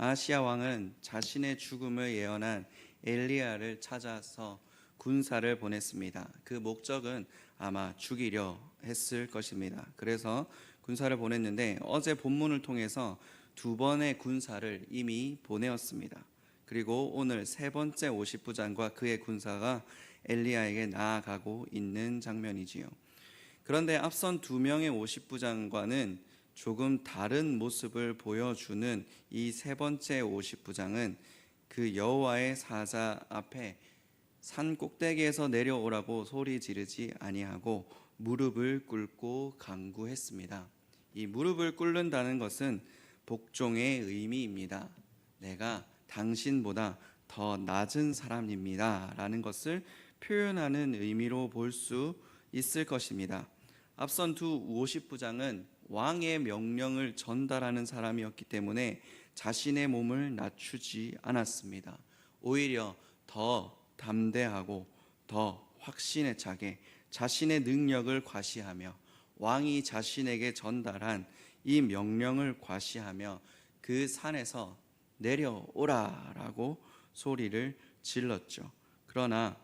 아하시야 왕은 자신의 죽음을 예언한 엘리야를 찾아서 군사를 보냈습니다. 그 목적은 아마 죽이려 했을 것입니다. 그래서 군사를 보냈는데 어제 본문을 통해서 두 번의 군사를 이미 보내었습니다. 그리고 오늘 세 번째 50부장과 그의 군사가 엘리야에게 나아가고 있는 장면이지요. 그런데 앞선 두 명의 50부장과는 조금 다른 모습을 보여주는 이 세 번째 50부장은 그 여호와의 사자 앞에 산 꼭대기에서 내려오라고 소리 지르지 아니하고 무릎을 꿇고 간구했습니다. 이 무릎을 꿇는다는 것은 복종의 의미입니다. 내가 당신보다 더 낮은 사람입니다 라는 것을 표현하는 의미로 볼 수 있을 것입니다. 앞선 두 50부장은 왕의 명령을 전달하는 사람이었기 때문에 자신의 몸을 낮추지 않았습니다. 오히려 더 담대하고 더 확신에 차게 자신의 능력을 과시하며 왕이 자신에게 전달한 이 명령을 과시하며 그 산에서 내려오라라고 소리를 질렀죠. 그러나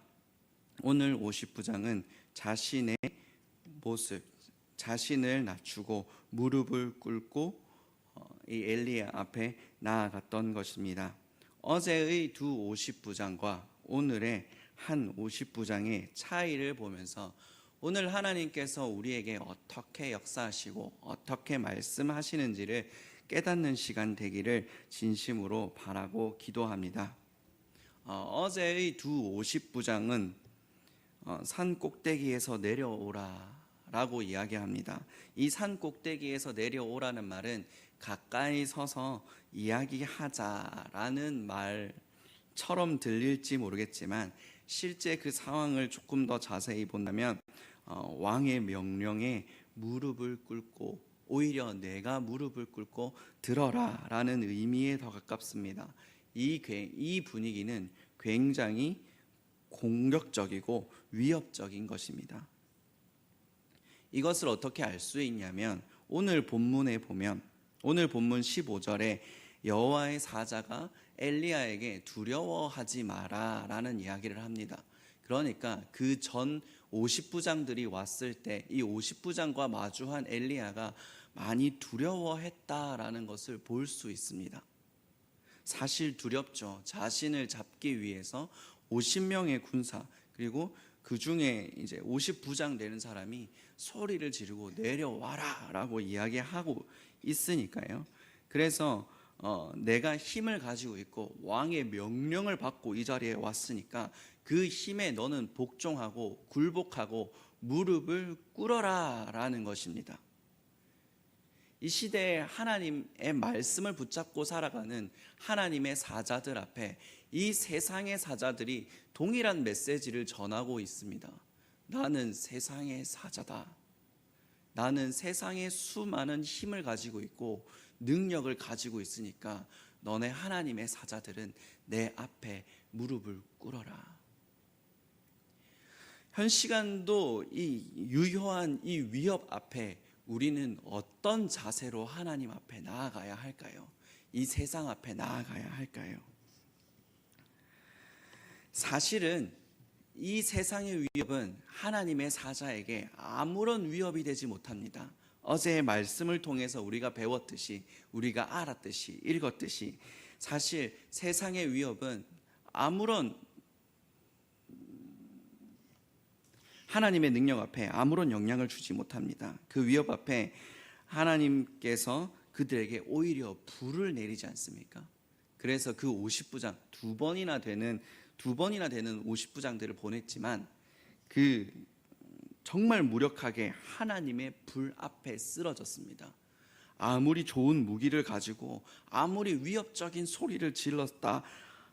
오늘 50부장은 자신의 모습, 자신을 낮추고 무릎을 꿇고 이 엘리야 앞에 나아갔던 것입니다. 어제의 두 50부장과 오늘의 한 50부장의 차이를 보면서 오늘 하나님께서 우리에게 어떻게 역사하시고 어떻게 말씀하시는지를 깨닫는 시간 되기를 진심으로 바라고 기도합니다. 어제의 두 50부장은 산 꼭대기에서 내려오라 라고 이야기합니다. 이 산 꼭대기에서 내려오라는 말은 가까이 서서 이야기하자라는 말처럼 들릴지 모르겠지만 실제 그 상황을 조금 더 자세히 본다면 왕의 명령에 무릎을 꿇고 오히려 내가 무릎을 꿇고 들어라 라는 의미에 더 가깝습니다. 이 분위기는 굉장히 공격적이고 위협적인 것입니다. 이것을 어떻게 알 수 있냐면 오늘 본문에 보면 오늘 본문 15절에 여호와의 사자가 엘리야에게 두려워하지 마라 라는 이야기를 합니다. 그러니까 그 전 50부장들이 왔을 때 이 50부장과 마주한 엘리야가 많이 두려워했다라는 것을 볼 수 있습니다. 사실 두렵죠. 자신을 잡기 위해서 50명의 군사 그리고 그 중에 이제 50부장 되는 사람이 소리를 지르고 내려와라 라고 이야기하고 있으니까요. 그래서 내가 힘을 가지고 있고 왕의 명령을 받고 이 자리에 왔으니까 그 힘에 너는 복종하고 굴복하고 무릎을 꿇어라 라는 것입니다. 이 시대에 하나님의 말씀을 붙잡고 살아가는 하나님의 사자들 앞에 이 세상의 사자들이 동일한 메시지를 전하고 있습니다. 나는 세상의 사자다. 나는 세상에 수많은 힘을 가지고 있고 능력을 가지고 있으니까 너네 하나님의 사자들은 내 앞에 무릎을 꿇어라. 현 시간도 이 유효한 이 위협 앞에 우리는 어떤 자세로 하나님 앞에 나아가야 할까요? 이 세상 앞에 나아가야 할까요? 사실은 이 세상의 위협은 하나님의 사자에게 아무런 위협이 되지 못합니다. 어제의 말씀을 통해서 우리가 배웠듯이 우리가 알았듯이 읽었듯이 사실 세상의 위협은 아무런 하나님의 능력 앞에 아무런 영향을 주지 못합니다. 그 위협 앞에 하나님께서 그들에게 오히려 불을 내리지 않습니까? 그래서 그 50부장 두 번이나 되는 50부장들을 보냈지만 그 정말 무력하게 하나님의 불 앞에 쓰러졌습니다. 아무리 좋은 무기를 가지고 아무리 위협적인 소리를 질렀다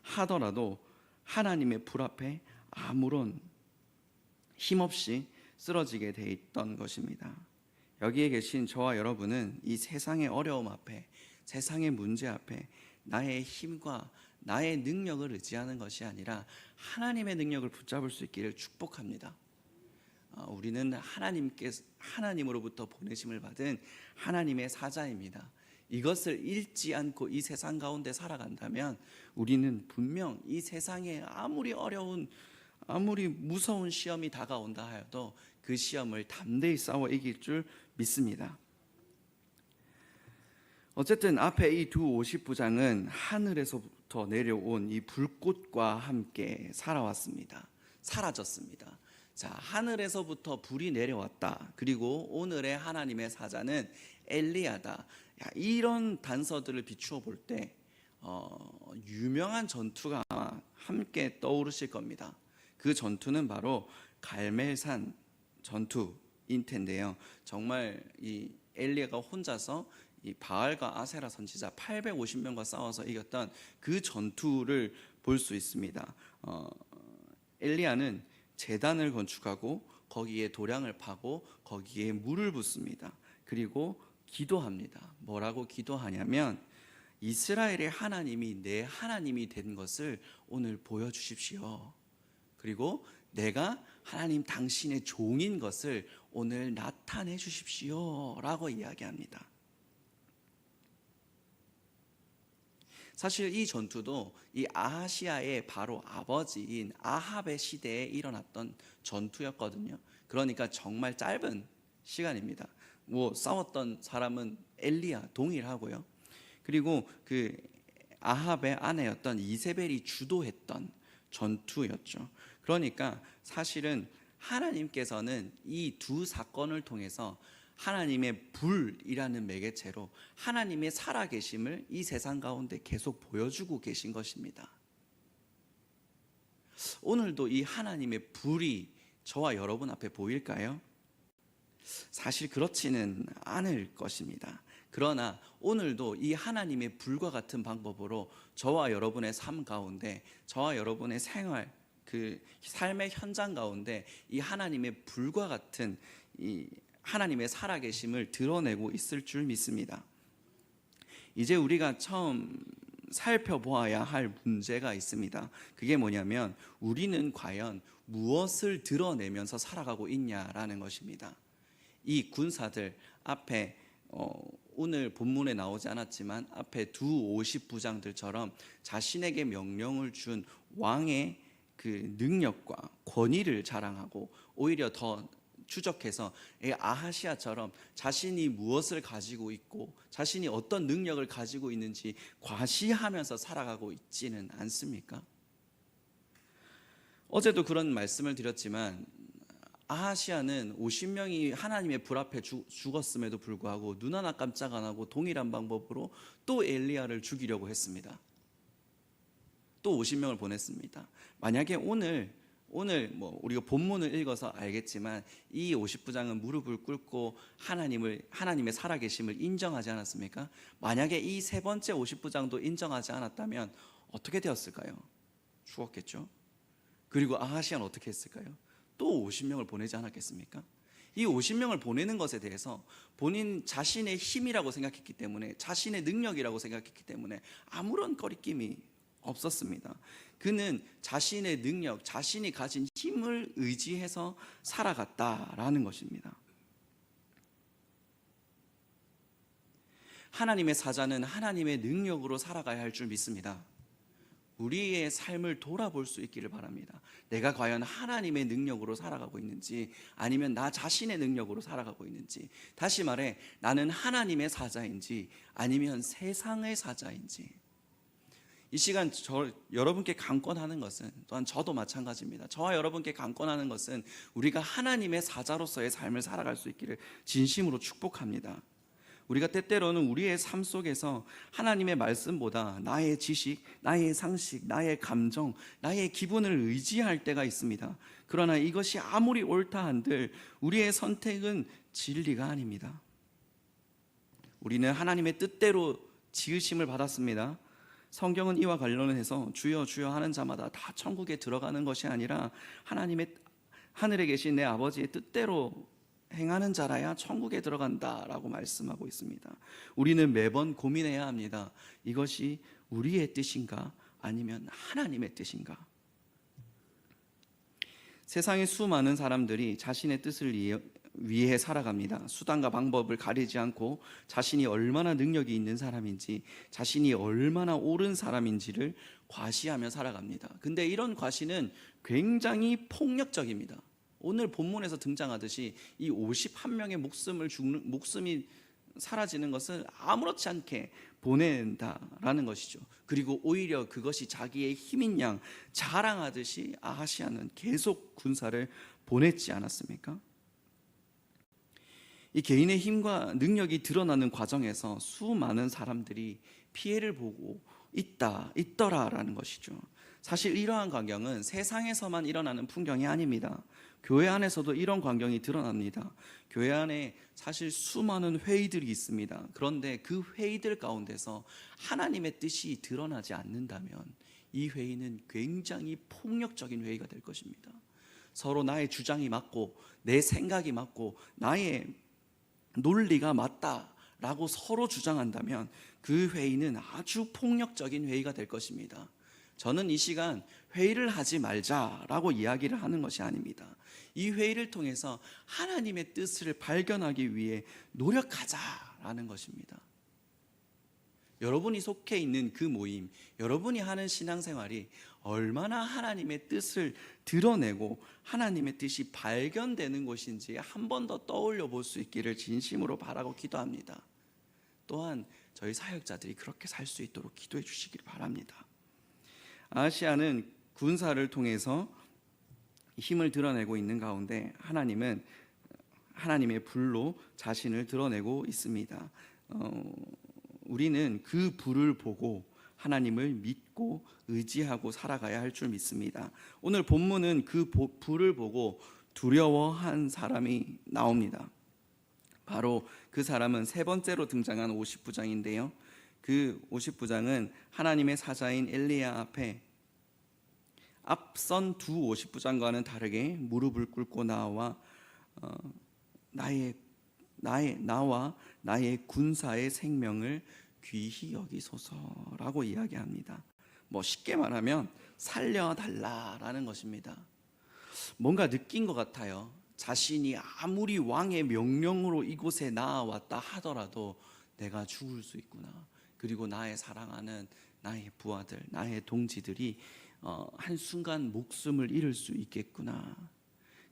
하더라도 하나님의 불 앞에 아무런 힘없이 쓰러지게 돼 있던 것입니다. 여기에 계신 저와 여러분은 이 세상의 어려움 앞에 세상의 문제 앞에 나의 힘과 나의 능력을 의지하는 것이 아니라 하나님의 능력을 붙잡을 수 있기를 축복합니다. 우리는 하나님으로부터 보내심을 받은 하나님의 사자입니다. 이것을 잃지 않고 이 세상 가운데 살아간다면 우리는 분명 이 세상에 아무리 어려운, 아무리 무서운 시험이 다가온다 하여도 그 시험을 담대히 싸워 이길 줄 믿습니다. 어쨌든 앞에 이 두 50부장은 하늘에서부터 내려온 이 불꽃과 함께 살아왔습니다. 사라졌습니다. 자, 하늘에서부터 불이 내려왔다. 그리고 오늘의 하나님의 사자는 엘리야다. 이런 단서들을 비추어 볼 때 유명한 전투가 아마 함께 떠오르실 겁니다. 그 전투는 바로 갈멜산 전투인 텐데요. 정말 이 엘리야가 혼자서 이 바알과 아세라 선지자 850명과 싸워서 이겼던 그 전투를 볼 수 있습니다. 엘리야는 제단을 건축하고 거기에 도량을 파고 거기에 물을 붓습니다. 그리고 기도합니다. 뭐라고 기도하냐면 이스라엘의 하나님이 내 하나님이 된 것을 오늘 보여주십시오. 그리고 내가 하나님 당신의 종인 것을 오늘 나타내 주십시오 라고 이야기합니다. 사실 이 전투도 이 아하시아의 바로 아버지인 아합의 시대에 일어났던 전투였거든요. 그러니까 정말 짧은 시간입니다. 싸웠던 사람은 엘리야 동일하고요. 그리고 그 아합의 아내였던 이세벨이 주도했던 전투였죠. 그러니까 사실은 하나님께서는 이 두 사건을 통해서 하나님의 불이라는 매개체로 하나님의 살아계심을 이 세상 가운데 계속 보여주고 계신 것입니다. 오늘도 이 하나님의 불이 저와 여러분 앞에 보일까요? 사실 그렇지는 않을 것입니다. 그러나 오늘도 이 하나님의 불과 같은 방법으로 저와 여러분의 삶 가운데, 저와 여러분의 생활, 그 삶의 현장 가운데 이 하나님의 불과 같은 이 하나님의 살아계심을 드러내고 있을 줄 믿습니다. 이제 우리가 처음 살펴보아야 할 문제가 있습니다. 그게 뭐냐면 우리는 과연 무엇을 드러내면서 살아가고 있냐라는 것입니다. 이 군사들 앞에 오늘 본문에 나오지 않았지만 앞에 두 50부장들처럼 자신에게 명령을 준 왕의 그 능력과 권위를 자랑하고 오히려 더 추적해서 아하시아처럼 자신이 무엇을 가지고 있고 자신이 어떤 능력을 가지고 있는지 과시하면서 살아가고 있지는 않습니까? 어제도 그런 말씀을 드렸지만 아하시아는 50명이 하나님의 불 앞에 죽었음에도 불구하고 눈 하나 깜짝 안 하고 동일한 방법으로 또 엘리야를 죽이려고 했습니다. 또 50명을 보냈습니다. 만약에 오늘 우리가 본문을 읽어서 알겠지만 이 50부장은 무릎을 꿇고 하나님의 살아계심을 인정하지 않았습니까? 만약에 이 세 번째 50부장도 인정하지 않았다면 어떻게 되었을까요? 죽었겠죠. 그리고 아하시아는 어떻게 했을까요? 또 50명을 보내지 않았겠습니까? 이 50명을 보내는 것에 대해서 본인 자신의 힘이라고 생각했기 때문에, 자신의 능력이라고 생각했기 때문에 아무런 거리낌이 없었습니다. 그는 자신의 능력, 자신이 가진 힘을 의지해서 살아갔다라는 것입니다. 하나님의 사자는 하나님의 능력으로 살아가야 할 줄 믿습니다. 우리의 삶을 돌아볼 수 있기를 바랍니다. 내가 과연 하나님의 능력으로 살아가고 있는지 아니면 나 자신의 능력으로 살아가고 있는지, 다시 말해 나는 하나님의 사자인지 아니면 세상의 사자인지. 이 시간 여러분께 강권하는 것은, 또한 저도 마찬가지입니다. 저와 여러분께 강권하는 것은 우리가 하나님의 사자로서의 삶을 살아갈 수 있기를 진심으로 축복합니다. 우리가 때때로는 우리의 삶 속에서 하나님의 말씀보다 나의 지식, 나의 상식, 나의 감정, 나의 기분을 의지할 때가 있습니다. 그러나 이것이 아무리 옳다 한들 우리의 선택은 진리가 아닙니다. 우리는 하나님의 뜻대로 지으심을 받았습니다. 성경은 이와 관련해서 주여 주여 하는 자마다 다 천국에 들어가는 것이 아니라 하나님의 하늘에 계신 내 아버지의 뜻대로 행하는 자라야 천국에 들어간다라고 말씀하고 있습니다. 우리는 매번 고민해야 합니다. 이것이 우리의 뜻인가 아니면 하나님의 뜻인가? 세상의 수많은 사람들이 자신의 뜻을 위해 살아갑니다. 수단과 방법을 가리지 않고 자신이 얼마나 능력이 있는 사람인지, 자신이 얼마나 옳은 사람인지를 과시하며 살아갑니다. 근데 이런 과시는 굉장히 폭력적입니다. 오늘 본문에서 등장하듯이 이 51명의 목숨이 사라지는 것을 아무렇지 않게 보낸다라는 것이죠. 그리고 오히려 그것이 자기의 힘인 양 자랑하듯이 아하시아는 계속 군사를 보냈지 않았습니까? 이 개인의 힘과 능력이 드러나는 과정에서 수많은 사람들이 피해를 보고 있더라라는 것이죠. 사실 이러한 광경은 세상에서만 일어나는 풍경이 아닙니다. 교회 안에서도 이런 광경이 드러납니다. 교회 안에 사실 수많은 회의들이 있습니다. 그런데 그 회의들 가운데서 하나님의 뜻이 드러나지 않는다면 이 회의는 굉장히 폭력적인 회의가 될 것입니다. 서로 나의 주장이 맞고 내 생각이 맞고 나의 논리가 맞다라고 서로 주장한다면 그 회의는 아주 폭력적인 회의가 될 것입니다. 저는 이 시간 회의를 하지 말자라고 이야기를 하는 것이 아닙니다. 이 회의를 통해서 하나님의 뜻을 발견하기 위해 노력하자라는 것입니다. 여러분이 속해 있는 그 모임, 여러분이 하는 신앙생활이 얼마나 하나님의 뜻을 드러내고 하나님의 뜻이 발견되는 것인지 한 번 더 떠올려 볼 수 있기를 진심으로 바라고 기도합니다. 또한 저희 사역자들이 그렇게 살 수 있도록 기도해 주시길 바랍니다. 아하시아는 군사를 통해서 힘을 드러내고 있는 가운데 하나님은 하나님의 불로 자신을 드러내고 있습니다. 우리는 그 불을 보고 하나님을 믿고 의지하고 살아가야 할 줄 믿습니다. 오늘 본문은 그 불을 보고 두려워한 사람이 나옵니다. 바로 그 사람은 세 번째로 등장한 50부장인데요. 그 50부장은 하나님의 사자인 엘리야 앞에 앞선 두 50부장과는 다르게 무릎을 꿇고 나와 나의 군사의 생명을 귀히 여기소서라고 이야기합니다. 쉽게 말하면 살려달라라는 것입니다. 뭔가 느낀 것 같아요. 자신이 아무리 왕의 명령으로 이곳에 나아왔다 하더라도 내가 죽을 수 있구나. 그리고 나의 사랑하는 나의 부하들, 나의 동지들이 한순간 목숨을 잃을 수 있겠구나.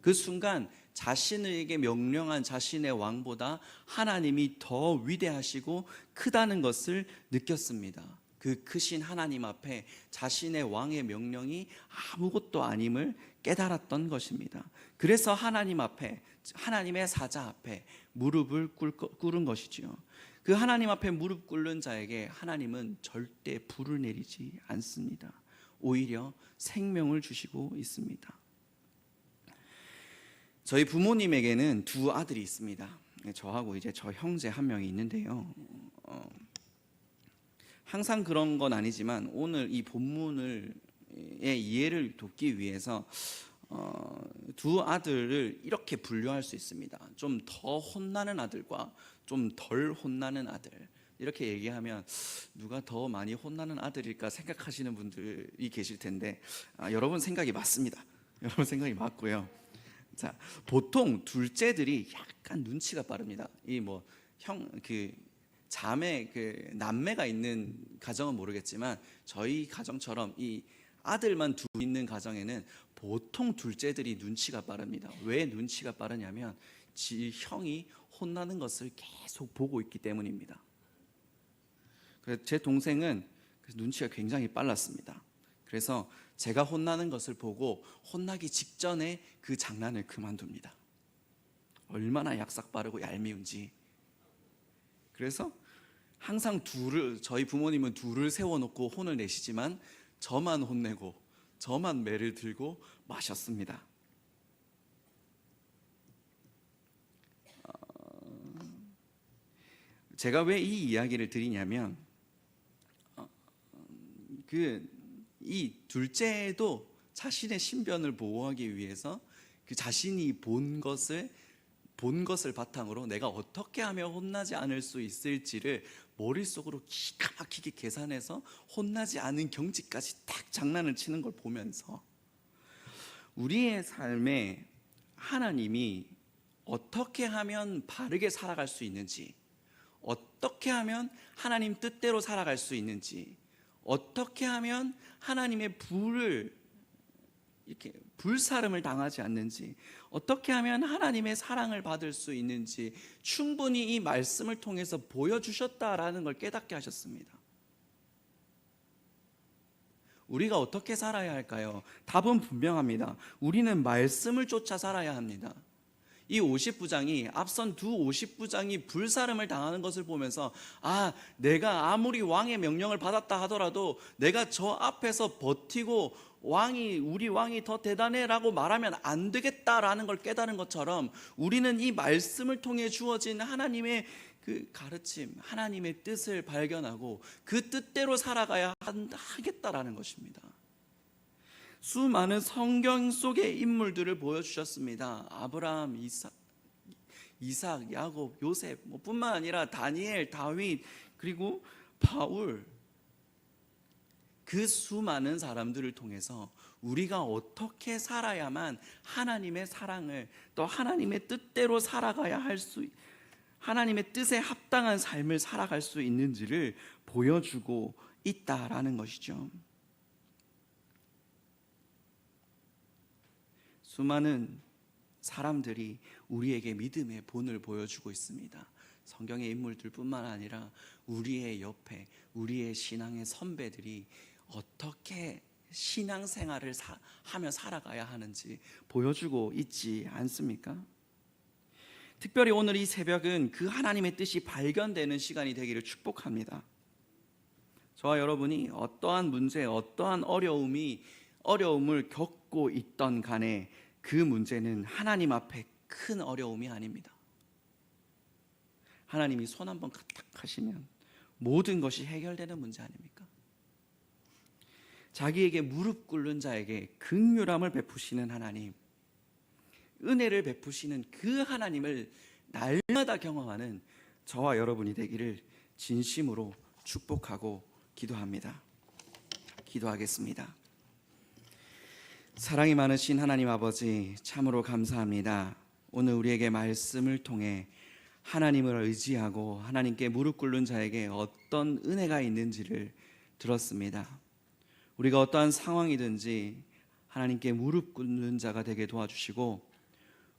그 순간 자신에게 명령한 자신의 왕보다 하나님이 더 위대하시고 크다는 것을 느꼈습니다. 그 크신 하나님 앞에 자신의 왕의 명령이 아무것도 아님을 깨달았던 것입니다. 그래서 하나님 앞에, 하나님의 사자 앞에 무릎을 꿇은 것이지요. 그 하나님 앞에 무릎 꿇는 자에게 하나님은 절대 불을 내리지 않습니다. 오히려 생명을 주시고 있습니다. 저희 부모님에게는 두 아들이 있습니다. 저하고 이제 저 형제 한 명이 있는데요. 항상 그런 건 아니지만 오늘 이 본문의 이해를 돕기 위해서 두 아들을 이렇게 분류할 수 있습니다. 좀 더 혼나는 아들과 좀 덜 혼나는 아들. 이렇게 얘기하면 누가 더 많이 혼나는 아들일까 생각하시는 분들이 계실 텐데 여러분 생각이 맞습니다. 여러분 생각이 맞고요. 자, 보통 둘째들이 약간 눈치가 빠릅니다. 자매, 남매가 있는 가정은 모르겠지만 저희 가정처럼 이 아들만 둘 있는 가정에는 보통 둘째들이 눈치가 빠릅니다. 왜 눈치가 빠르냐면 형이 혼나는 것을 계속 보고 있기 때문입니다. 그래서 제 동생은 눈치가 굉장히 빨랐습니다. 그래서 제가 혼나는 것을 보고 혼나기 직전에 그 장난을 그만둡니다. 얼마나 약삭 빠르고 얄미운지. 그래서 항상 저희 부모님은 둘을 세워놓고 혼을 내시지만 저만 혼내고 저만 매를 들고 마셨습니다. 제가 왜 이 이야기를 드리냐면 이 둘째도 자신의 신변을 보호하기 위해서 그 자신이 본 것을 바탕으로 내가 어떻게 하면 혼나지 않을 수 있을지를 머릿속으로 기가 막히게 계산해서 혼나지 않은 경지까지 딱 장난을 치는 걸 보면서 우리의 삶에 하나님이 어떻게 하면 바르게 살아갈 수 있는지, 어떻게 하면 하나님 뜻대로 살아갈 수 있는지, 어떻게 하면 하나님의 이렇게 불사름을 당하지 않는지, 어떻게 하면 하나님의 사랑을 받을 수 있는지 충분히 이 말씀을 통해서 보여주셨다라는 걸 깨닫게 하셨습니다. 우리가 어떻게 살아야 할까요? 답은 분명합니다. 우리는 말씀을 쫓아 살아야 합니다. 이 50부장이 앞선 두 50부장이 불사름을 당하는 것을 보면서 내가 아무리 왕의 명령을 받았다 하더라도 내가 저 앞에서 버티고 우리 왕이 더 대단해라고 말하면 안 되겠다라는 걸 깨달은 것처럼 우리는 이 말씀을 통해 주어진 하나님의 그 가르침, 하나님의 뜻을 발견하고 그 뜻대로 살아가야 하겠다라는 것입니다. 수많은 성경 속의 인물들을 보여주셨습니다. 아브라함, 이삭, 야곱, 요셉 뿐만 아니라 다니엘, 다윗, 그리고 바울, 그 수많은 사람들을 통해서 우리가 어떻게 살아야만 하나님의 사랑을 또 하나님의 뜻대로 살아가야 하나님의 뜻에 합당한 삶을 살아갈 수 있는지를 보여주고 있다라는 것이죠. 수많은 사람들이 우리에게 믿음의 본을 보여주고 있습니다. 성경의 인물들뿐만 아니라 우리의 옆에 우리의 신앙의 선배들이 어떻게 신앙생활을 하며 살아가야 하는지 보여주고 있지 않습니까? 특별히 오늘 이 새벽은 그 하나님의 뜻이 발견되는 시간이 되기를 축복합니다. 저와 여러분이 어떠한 문제, 어떠한 어려움을 겪고 있던 간에 그 문제는 하나님 앞에 큰 어려움이 아닙니다. 하나님이 손 한번 딱 하시면 모든 것이 해결되는 문제 아닙니까? 자기에게 무릎 꿇는 자에게 긍휼함을 베푸시는 하나님, 은혜를 베푸시는 그 하나님을 날마다 경험하는 저와 여러분이 되기를 진심으로 축복하고 기도합니다. 기도하겠습니다. 사랑이 많으신 하나님 아버지, 참으로 감사합니다. 오늘 우리에게 말씀을 통해 하나님을 의지하고 하나님께 무릎 꿇는 자에게 어떤 은혜가 있는지를 들었습니다. 우리가 어떠한 상황이든지 하나님께 무릎 꿇는 자가 되게 도와주시고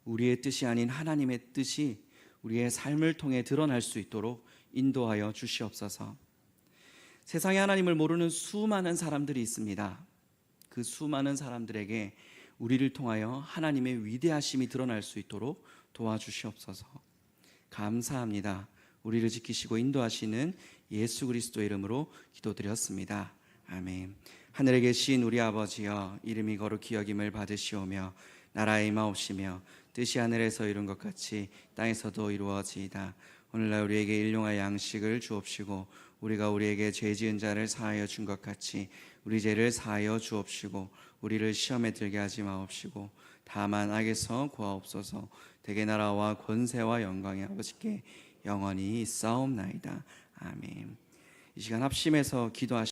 우리의 뜻이 아닌 하나님의 뜻이 우리의 삶을 통해 드러날 수 있도록 인도하여 주시옵소서. 세상에 하나님을 모르는 수많은 사람들이 있습니다. 그 수많은 사람들에게 우리를 통하여 하나님의 위대하심이 드러날 수 있도록 도와주시옵소서. 감사합니다. 우리를 지키시고 인도하시는 예수 그리스도의 이름으로 기도드렸습니다. 아멘. 하늘에 계신 우리 아버지여, 이름이 거룩히 여김을 받으시오며 나라의 임하옵시며 뜻이 하늘에서 이룬 것 같이 땅에서도 이루어지이다. 오늘날 우리에게 일용할 양식을 주옵시고 우리가 우리에게 죄 지은 자를 사하여 준 것 같이 우리 죄를 사하여 주옵시고 우리를 시험에 들게 하지 마옵시고 다만 악에서 구하옵소서. 대개 나라와 권세와 영광이 아버지께 영원히 있사옵나이다. 아멘. 이 시간 합심해서 기도하시